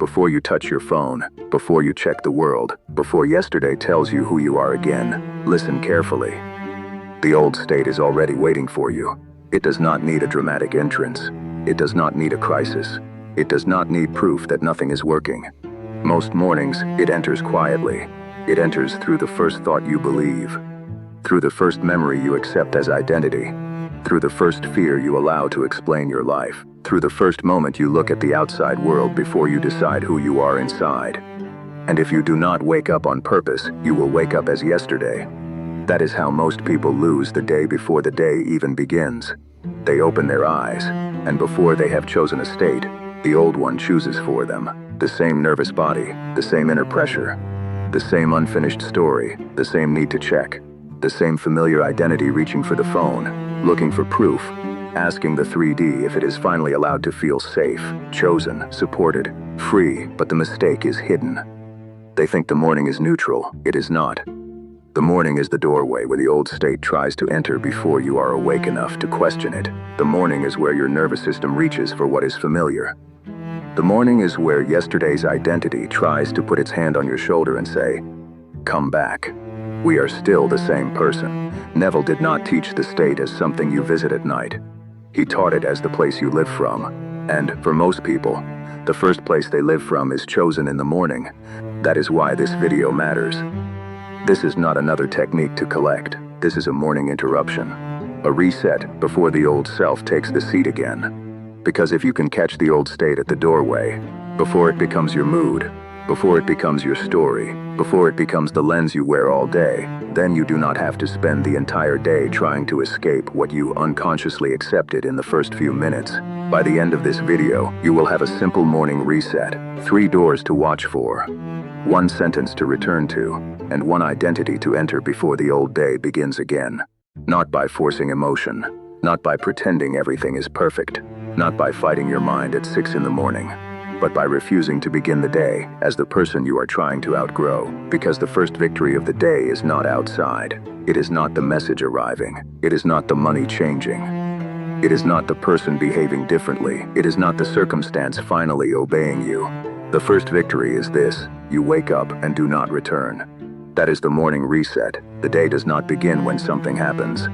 before you touch your phone, before you check the world, before yesterday tells you who you are again, listen carefully. The old state is already waiting for you. It does not need a dramatic entrance. It does not need a crisis. It does not need proof that nothing is working. Most mornings, it enters quietly. It enters through the first thought you believe, through the first memory you accept as identity, through the first fear you allow to explain your life, through the first moment you look at the outside world before you decide who you are inside. And if you do not wake up on purpose, you will wake up as yesterday. That is how most people lose the day before the day even begins. They open their eyes, and before they have chosen a state, the old one chooses for them. The same nervous body, the same inner pressure, the same unfinished story, the same need to check, the same familiar identity reaching for the phone, looking for proof, asking the 3D if it is finally allowed to feel safe, chosen, supported, free, but the mistake is hidden. They think the morning is neutral. It is not. The morning is the doorway where the old state tries to enter before you are awake enough to question it. The morning is where your nervous system reaches for what is familiar. The morning is where yesterday's identity tries to put its hand on your shoulder and say, "Come back." We are still the same person. Neville did not teach the state as something you visit at night. He taught it as the place you live from. And for most people, the first place they live from is chosen in the morning. That is why this video matters. This is not another technique to collect. This is a morning interruption. A reset before the old self takes the seat again. Because if you can catch the old state at the doorway, before it becomes your mood, before it becomes your story, before it becomes the lens you wear all day, then you do not have to spend the entire day trying to escape what you unconsciously accepted in the first few minutes. By the end of this video, you will have a simple morning reset, 3 doors to watch for, 1 sentence to return to, and 1 identity to enter before the old day begins again. Not by forcing emotion, not by pretending everything is perfect, not by fighting your mind at 6 in the morning, but by refusing to begin the day as the person you are trying to outgrow. Because the first victory of the day is not outside. It is not the message arriving. It is not the money changing. It is not the person behaving differently. It is not the circumstance finally obeying you. The first victory is this: you wake up and do not return. That is the morning reset. The day does not begin when something happens.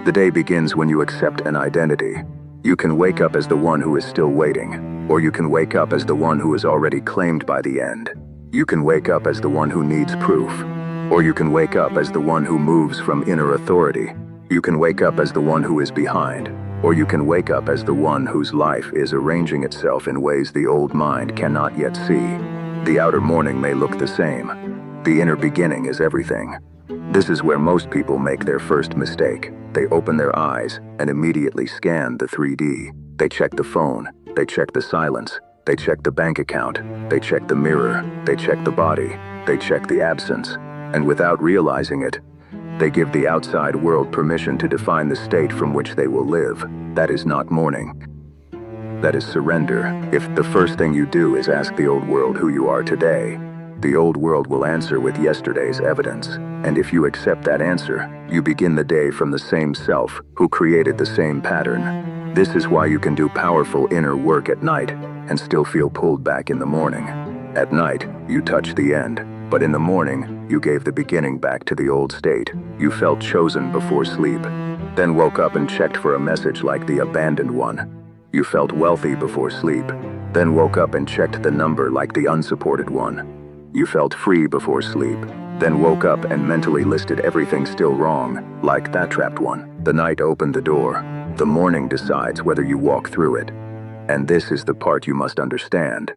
The day begins when you accept an identity. You can wake up as the one who is still waiting, or you can wake up as the one who is already claimed by the end. You can wake up as the one who needs proof, or you can wake up as the one who moves from inner authority. You can wake up as the one who is behind, or you can wake up as the one whose life is arranging itself in ways the old mind cannot yet see. The outer morning may look the same. The inner beginning is everything. This is where most people make their first mistake. They open their eyes and immediately scan the 3D. They check the phone, they check the silence, they check the bank account, they check the mirror, they check the body, they check the absence, and without realizing it, they give the outside world permission to define the state from which they will live. That is not morning. That is surrender. If the first thing you do is ask the old world who you are today, the old world will answer with yesterday's evidence. And if you accept that answer, you begin the day from the same self who created the same pattern. This is why you can do powerful inner work at night and still feel pulled back in the morning. At night, you touch the end, but in the morning, you gave the beginning back to the old state. You felt chosen before sleep, then woke up and checked for a message like the abandoned one. You felt wealthy before sleep, then woke up and checked the number like the unsupported one. You felt free before sleep, then woke up and mentally listed everything still wrong, like that trapped one. The night opened the door. The morning decides whether you walk through it. And this is the part you must understand.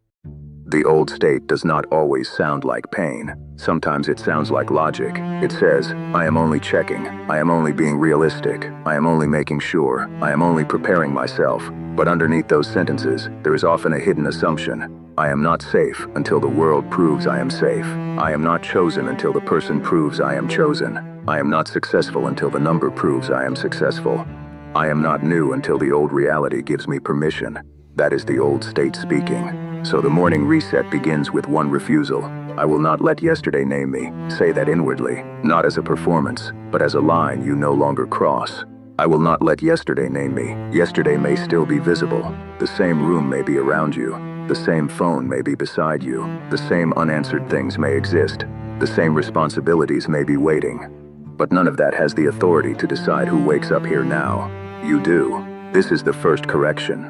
The old state does not always sound like pain. Sometimes it sounds like logic. It says, I am only checking. I am only being realistic. I am only making sure. I am only preparing myself. But underneath those sentences, there is often a hidden assumption. I am not safe until the world proves I am safe. I am not chosen until the person proves I am chosen. I am not successful until the number proves I am successful. I am not new until the old reality gives me permission. That is the old state speaking. So the morning reset begins with one refusal. I will not let yesterday name me. Say that inwardly, not as a performance, but as a line you no longer cross. I will not let yesterday name me. Yesterday may still be visible. The same room may be around you. The same phone may be beside you. The same unanswered things may exist. The same responsibilities may be waiting. But none of that has the authority to decide who wakes up here now. You do. This is the first correction.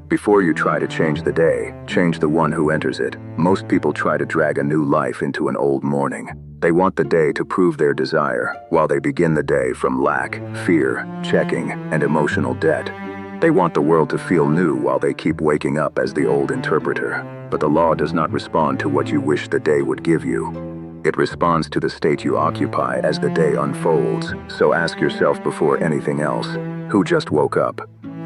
Before you try to change the day, change the one who enters it. Most people try to drag a new life into an old morning. They want the day to prove their desire, while they begin the day from lack, fear, checking, and emotional debt. They want the world to feel new while they keep waking up as the old interpreter. But the law does not respond to what you wish the day would give you. It responds to the state you occupy as the day unfolds. So ask yourself before anything else, who just woke up?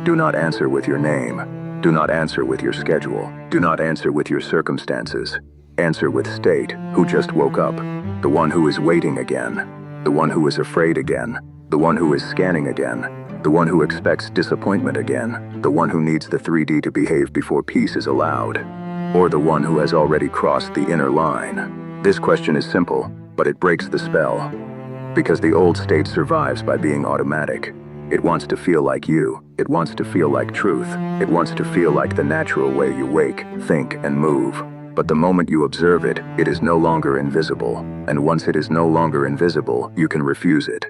Do not answer with your name. Do not answer with your schedule. Do not answer with your circumstances. Answer with state, who just woke up. The one who is waiting again. The one who is afraid again. The one who is scanning again. The one who expects disappointment again. The one who needs the 3D to behave before peace is allowed. Or the one who has already crossed the inner line. This question is simple, but it breaks the spell. Because the old state survives by being automatic. It wants to feel like you. It wants to feel like truth. It wants to feel like the natural way you wake, think, and move. But the moment you observe it, it is no longer invisible. And once it is no longer invisible, you can refuse it.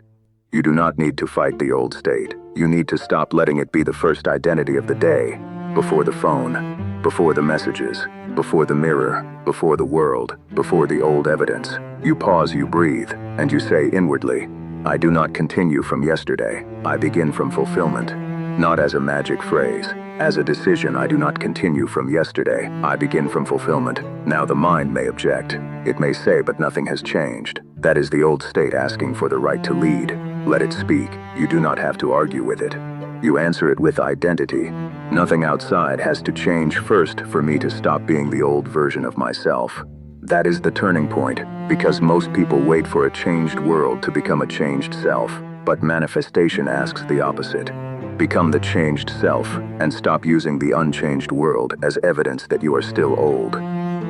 You do not need to fight the old state. You need to stop letting it be the first identity of the day. Before the phone, before the messages, before the mirror, before the world, before the old evidence. You pause, you breathe, and you say inwardly, I do not continue from yesterday. I begin from fulfillment. Not as a magic phrase. As a decision, I do not continue from yesterday. I begin from fulfillment. Now the mind may object. It may say, but nothing has changed. That is the old state asking for the right to lead. Let it speak. You do not have to argue with it. You answer it with identity. Nothing outside has to change first for me to stop being the old version of myself. That is the turning point, because most people wait for a changed world to become a changed self. But manifestation asks the opposite. Become the changed self, and stop using the unchanged world as evidence that you are still old.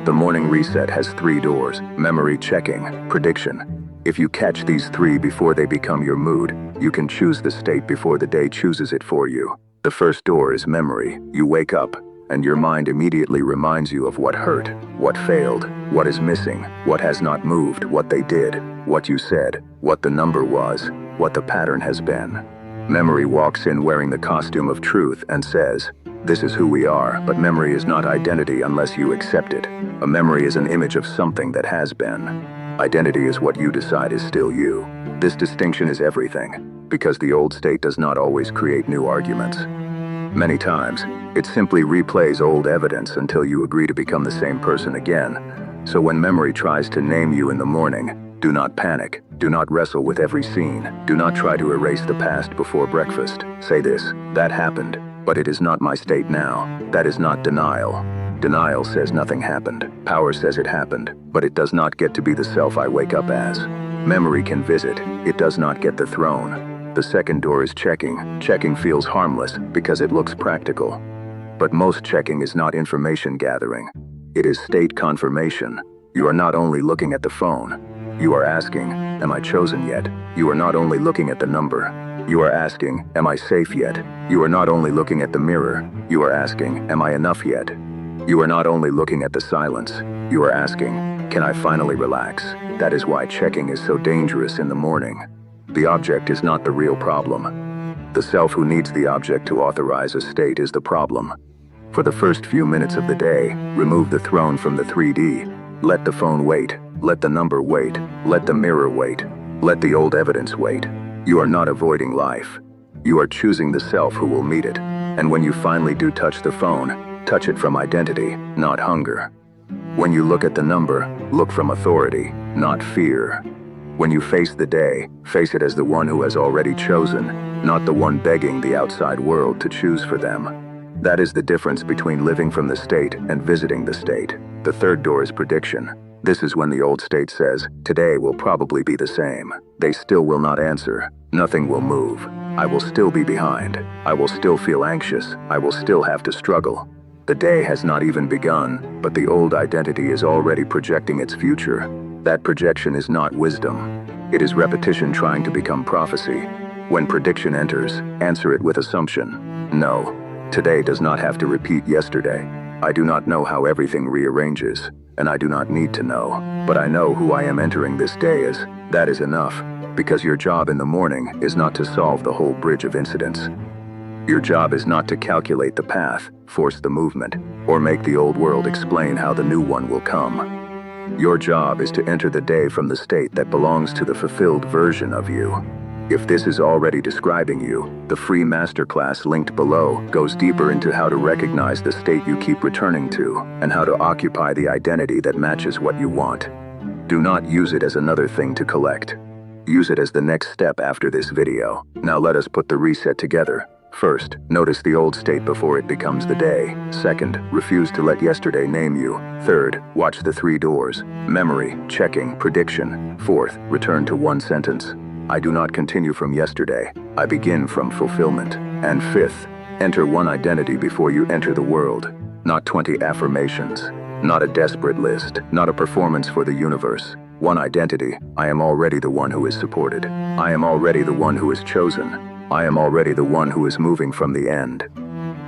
The morning reset has 3 doors: memory, checking, prediction. If you catch these 3 before they become your mood, you can choose the state before the day chooses it for you. The first door is memory. You wake up, and your mind immediately reminds you of what hurt, what failed, what is missing, what has not moved, what they did, what you said, what the number was, what the pattern has been. Memory walks in wearing the costume of truth and says, this is who we are, but memory is not identity unless you accept it. A memory is an image of something that has been. Identity is what you decide is still you. This distinction is everything, because the old state does not always create new arguments. Many times, it simply replays old evidence until you agree to become the same person again. So when memory tries to name you in the morning, do not panic. Do not wrestle with every scene. Do not try to erase the past before breakfast. Say this, that happened, but it is not my state now. That is not denial. Denial says nothing happened. Power says it happened, but it does not get to be the self I wake up as. Memory can visit. It does not get the throne. The second door is checking. Checking feels harmless because it looks practical. But most checking is not information gathering. It is state confirmation. You are not only looking at the phone. You are asking, am I chosen yet? You are not only looking at the number. You are asking, am I safe yet? You are not only looking at the mirror. You are asking, am I enough yet? You are not only looking at the silence. You are asking, can I finally relax? That is why checking is so dangerous in the morning. The object is not the real problem. The self who needs the object to authorize a state is the problem. For the first few minutes of the day, remove the throne from the 3D. Let the phone wait. Let the number wait. Let the mirror wait. Let the old evidence wait. You are not avoiding life. You are choosing the self who will meet it. And when you finally do touch the phone, touch it from identity, not hunger. When you look at the number, look from authority, not fear. When you face the day, face it as the one who has already chosen, not the one begging the outside world to choose for them. That is the difference between living from the state and visiting the state. The third door is prediction. This is when the old state says, today will probably be the same. They still will not answer. Nothing will move. I will still be behind. I will still feel anxious. I will still have to struggle. The day has not even begun, but the old identity is already projecting its future. That projection is not wisdom. It is repetition trying to become prophecy. When prediction enters, answer it with assumption. No, today does not have to repeat yesterday. I do not know how everything rearranges, and I do not need to know, but I know who I am entering this day as. That is enough, because your job in the morning is not to solve the whole bridge of incidents. Your job is not to calculate the path, force the movement, or make the old world explain how the new one will come. Your job is to enter the day from the state that belongs to the fulfilled version of you. If this is already describing you, the free masterclass linked below goes deeper into how to recognize the state you keep returning to and how to occupy the identity that matches what you want. Do not use it as another thing to collect. Use it as the next step after this video. Now let us put the reset together. First, notice the old state before it becomes the day. Second, refuse to let yesterday name you. Third, watch the 3 doors: memory, checking, prediction. Fourth, return to one sentence: I do not continue from yesterday, I begin from fulfillment. And fifth, enter one identity before you enter the world. Not 20 affirmations, not a desperate list, not a performance for the universe. One identity: I am already the one who is supported. I am already the one who is chosen. I am already the one who is moving from the end.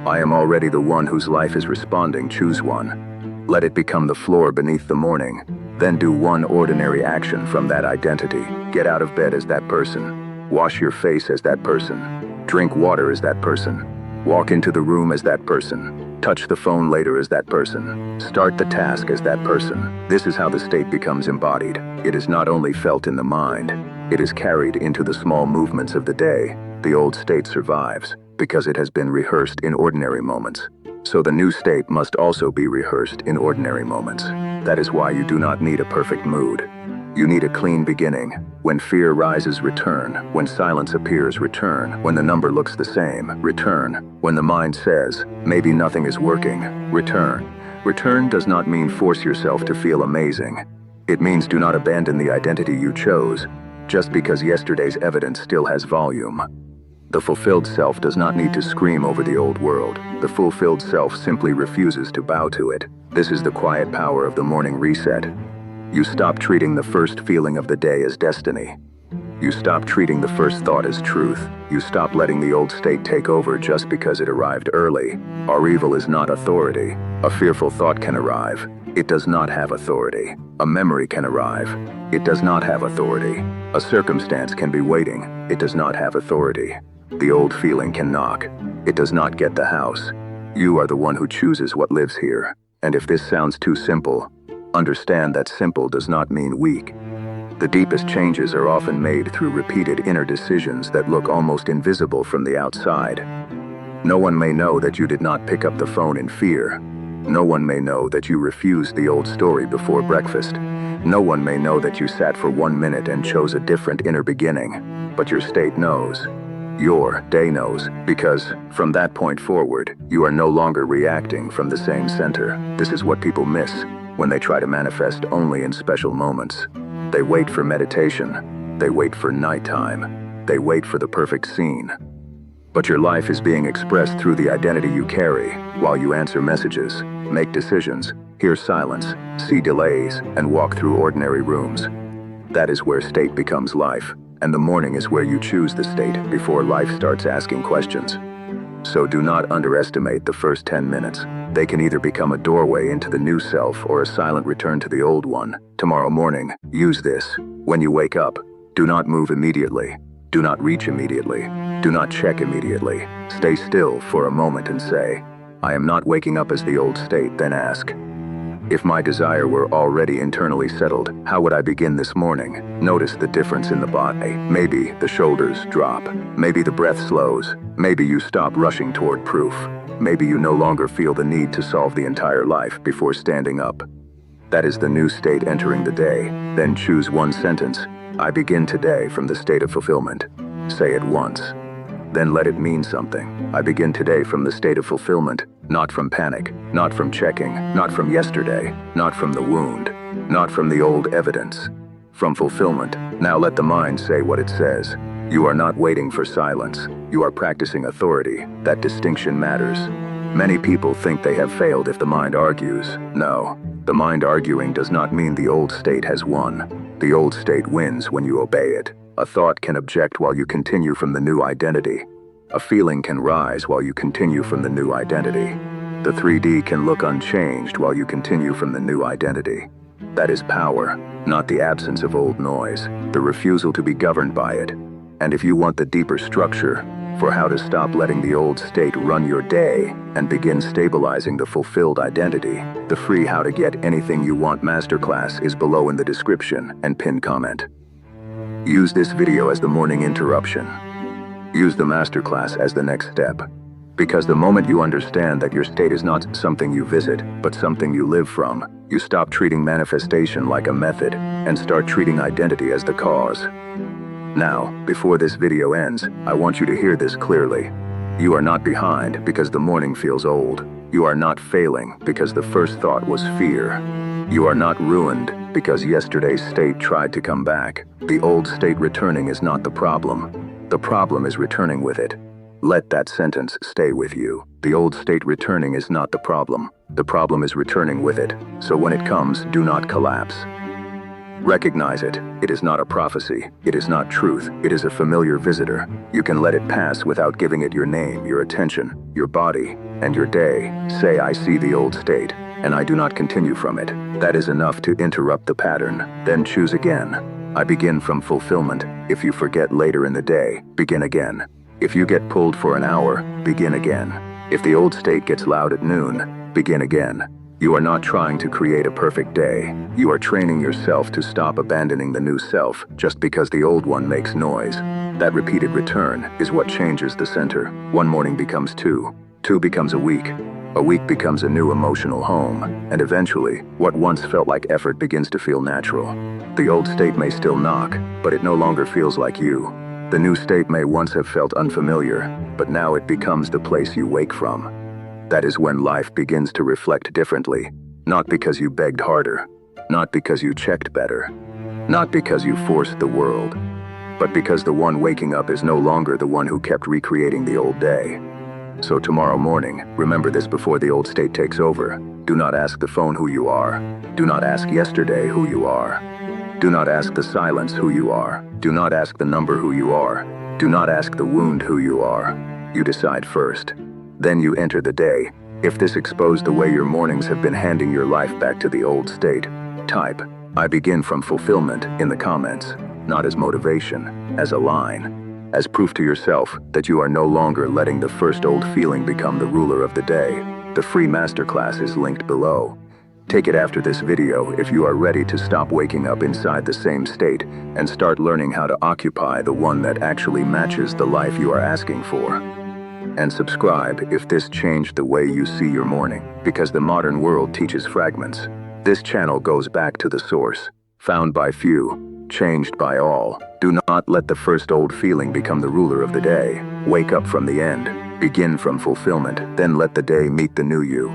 I am already the one whose life is responding. Choose one. Let it become the floor beneath the morning. Then do one ordinary action from that identity. Get out of bed as that person. Wash your face as that person. Drink water as that person. Walk into the room as that person. Touch the phone later as that person. Start the task as that person. This is how the state becomes embodied. It is not only felt in the mind, it is carried into the small movements of the day. The old state survives because it has been rehearsed in ordinary moments. So the new state must also be rehearsed in ordinary moments. That is why you do not need a perfect mood. You need a clean beginning. When fear rises, return. When silence appears, return. When the number looks the same, return. When the mind says, maybe nothing is working, return. Return does not mean force yourself to feel amazing. It means do not abandon the identity you chose, just because yesterday's evidence still has volume. The fulfilled self does not need to scream over the old world. The fulfilled self simply refuses to bow to it. This is the quiet power of the morning reset. You stop treating the first feeling of the day as destiny. You stop treating the first thought as truth. You stop letting the old state take over just because it arrived early. Our evil is not authority. A fearful thought can arrive. It does not have authority. A memory can arrive. It does not have authority. A circumstance can be waiting. It does not have authority. The old feeling can knock. It does not get the house. You are the one who chooses what lives here. And if this sounds too simple, understand that simple does not mean weak. The deepest changes are often made through repeated inner decisions that look almost invisible from the outside. No one may know that you did not pick up the phone in fear. No one may know that you refused the old story before breakfast. No one may know that you sat for 1 minute and chose a different inner beginning. But your state knows. Your day knows, because from that point forward, you are no longer reacting from the same center. This is what people miss when they try to manifest only in special moments. They wait for meditation. They wait for nighttime. They wait for the perfect scene. But your life is being expressed through the identity you carry while you answer messages, make decisions, hear silence, see delays, and walk through ordinary rooms. That is where state becomes life, and the morning is where you choose the state before life starts asking questions. So do not underestimate the first 10 minutes. They can either become a doorway into the new self or a silent return to the old one. Tomorrow morning, use this. When you wake up, do not move immediately. Do not reach immediately. Do not check immediately. Stay still for a moment and say, I am not waking up as the old state. Then ask, if my desire were already internally settled, how would I begin this morning? Notice the difference in the body. Maybe the shoulders drop. Maybe the breath slows. Maybe you stop rushing toward proof. Maybe you no longer feel the need to solve the entire life before standing up. That is the new state entering the day. Then choose one sentence. I begin today from the state of fulfillment. Say it once. Then let it mean something. I begin today from the state of fulfillment, not from panic, not from checking, not from yesterday, not from the wound, not from the old evidence. From fulfillment. Now let the mind say what it says. You are not waiting for silence. You are practicing authority. That distinction matters. Many people think they have failed if the mind argues. No, the mind arguing does not mean the old state has won. The old state wins when you obey it. A thought can object while you continue from the new identity. A feeling can rise while you continue from the new identity. The 3D can look unchanged while you continue from the new identity. That is power, not the absence of old noise, the refusal to be governed by it. And if you want the deeper structure for how to stop letting the old state run your day and begin stabilizing the fulfilled identity, the free How to Get Anything You Want masterclass is below in the description and pinned comment. Use this video as the morning interruption. Use the masterclass as the next step. Because the moment you understand that your state is not something you visit, but something you live from, you stop treating manifestation like a method and start treating identity as the cause. Now, before this video ends, I want you to hear this clearly. You are not behind because the morning feels old. You are not failing because the first thought was fear. You are not ruined because yesterday's state tried to come back. The old state returning is not the problem. The problem is returning with it. Let that sentence stay with you. The old state returning is not the problem. The problem is returning with it. So when it comes, do not collapse. Recognize it. It is not a prophecy. It is not truth. It is a familiar visitor. You can let it pass without giving it your name, your attention, your body, and your day. Say, I see the old state, and I do not continue from it. That is enough to interrupt the pattern. Then choose again. I begin from fulfillment. If you forget later in the day, begin again. If you get pulled for an hour, begin again. If the old state gets loud at noon, begin again. You are not trying to create a perfect day. You are training yourself to stop abandoning the new self just because the old one makes noise. That repeated return is what changes the center. One morning becomes two. Two becomes a week. A week becomes a new emotional home. And eventually, what once felt like effort begins to feel natural. The old state may still knock, but it no longer feels like you. The new state may once have felt unfamiliar, but now it becomes the place you wake from. That is when life begins to reflect differently, not because you begged harder, not because you checked better, not because you forced the world, but because the one waking up is no longer the one who kept recreating the old day. So tomorrow morning, remember this before the old state takes over. Do not ask the phone who you are. Do not ask yesterday who you are. Do not ask the silence who you are. Do not ask the number who you are. Do not ask the wound who you are. You decide first. Then you enter the day. If this exposed the way your mornings have been handing your life back to the old state, type, I begin from fulfillment in the comments, not as motivation, as a line, as proof to yourself that you are no longer letting the first old feeling become the ruler of the day. The free masterclass is linked below. Take it after this video if you are ready to stop waking up inside the same state and start learning how to occupy the one that actually matches the life you are asking for. And subscribe if this changed the way you see your morning, because the modern world teaches fragments. This channel goes back to the source, found by few, changed by all. Do not let the first old feeling become the ruler of the day. Wake up from the end, begin from fulfillment, then let the day meet the new you.